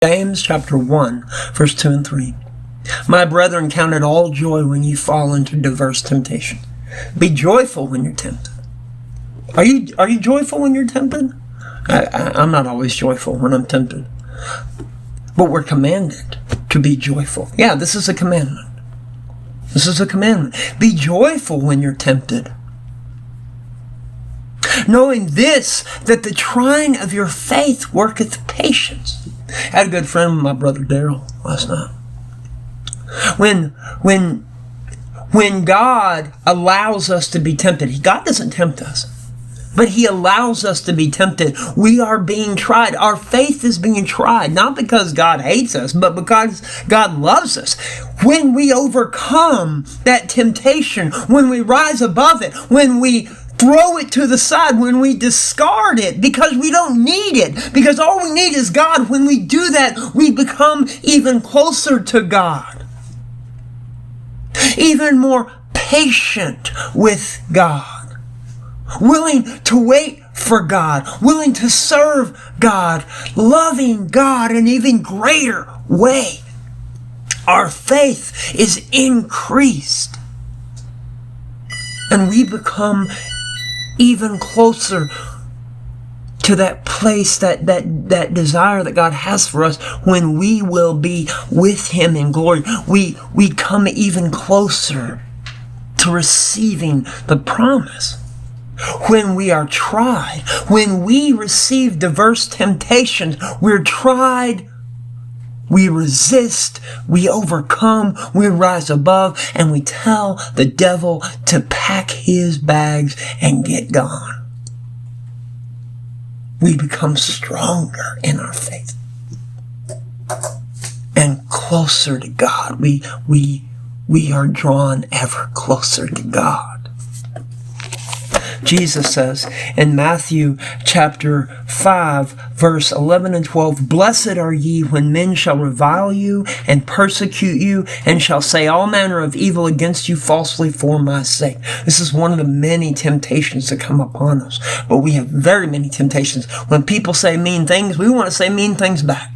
James chapter 1, verse 2 and 3. My brethren, count it all joy when you fall into diverse temptation. Be joyful when you're tempted. Are you joyful when you're tempted? I'm not always joyful when I'm tempted. But we're commanded to be joyful. Yeah, this is a commandment. This is a commandment. Be joyful when you're tempted. Knowing this, that the trying of your faith worketh patience. I had a good friend with my brother Daryl last night. When God allows us to be tempted, God doesn't tempt us, but He allows us to be tempted. We are being tried. Our faith is being tried, not because God hates us, but because God loves us. When we overcome that temptation, when we rise above it, when we throw it to the side, when we discard it because we don't need it, because all we need is God, when we do that, we become even closer to God, even more patient with God, willing to wait for God, willing to serve God, loving God in an even greater way. Our faith is increased, and we become even closer to that place, that desire that God has for us when we will be with Him in glory. We come even closer to receiving the promise. When we are tried, when we receive diverse temptations, we're tried, we resist, we overcome, we rise above, and we tell the devil to pack his bags and get gone. We become stronger in our faith and closer to God. We are drawn ever closer to God. Jesus says in Matthew chapter 5, verse 11 and 12, Blessed are ye when men shall revile you and persecute you and shall say all manner of evil against you falsely for my sake. This is one of the many temptations that come upon us. But we have very many temptations. When people say mean things, we want to say mean things back.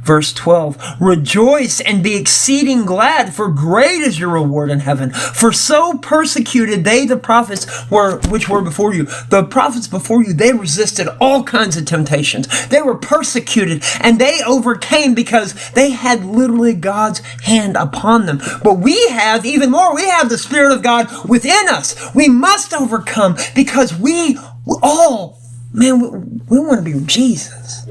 Verse 12, Rejoice and be exceeding glad, for great is your reward in heaven. For so persecuted they the prophets which were before you. The prophets before you, they resisted all kinds of temptations. They were persecuted and they overcame because they had literally God's hand upon them. But we have even more. We have the Spirit of God within us. We must overcome because we want to be with Jesus.